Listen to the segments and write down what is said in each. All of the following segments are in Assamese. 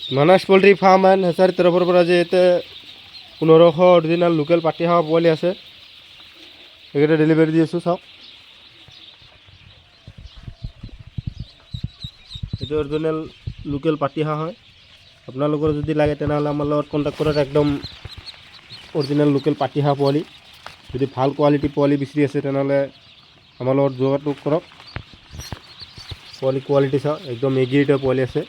মানাস পোল্ট্ৰি ফাৰ্ম এণ্ড হেচাৰীৰ তৰফৰ পৰা যে ইয়াতে 1500 অৰিজিনেল লোকেল পাতি হাঁহ পোৱালি আছে এইকেইটা ডেলিভাৰী দি আছোঁ চাওক এইটো অৰিজিনেল লোকেল পাতি হাঁহ হয় আপোনালোকৰ যদি লাগে তেনেহ'লে আমাৰ লগত কণ্টেক্ট কৰক একদম অৰিজিনেল লোকেল পাতি হাঁহ পোৱালি যদি ভাল কোৱালিটি পোৱালি বিচাৰি আছে তেনেহ'লে আমাৰ লগত যোগাযোগ কৰক পোৱালি কোৱালিটি চাওক একদম এগ্ৰিডৰ পোৱালি আছে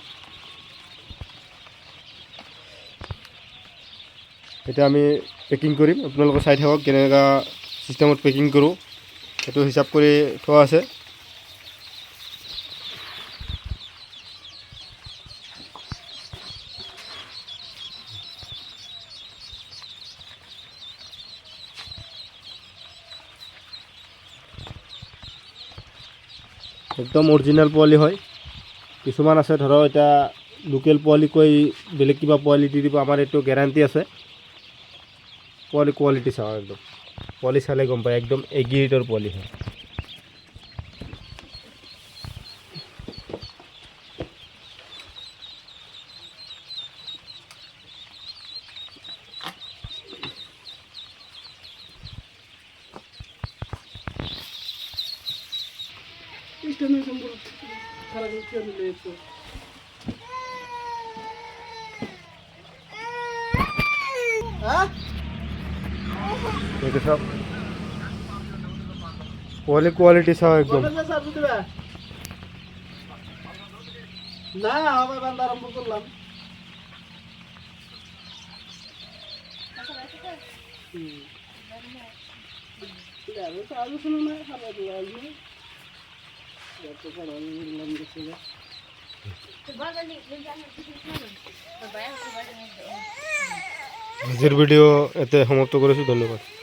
এতিয়া আমি পেকিং কৰিম আপোনালোকে চাই থাকক কেনেকুৱা চিষ্টেমত পেকিং কৰোঁ সেইটো হিচাপ কৰি থোৱা আছে একদম অৰিজিনেল পোৱালি হয় কিছুমান আছে ধৰক এতিয়া লোকেল পোৱালি কৈ বেলেগ কিবা পোৱালি দি দিব আমাৰ এইটো গেৰাণ্টি আছে পোৱালি কোৱালিটি চাওঁ একদম পোৱালি চালে গম পায় একদম এগ্ৰিডৰ পোৱালি হয় এইটো চাওক পোৱালি কোৱালিটি চাওঁ একদম আজিৰ ভিডিঅ' ইয়াতে সমাপ্ত কৰিছোঁ ধন্যবাদ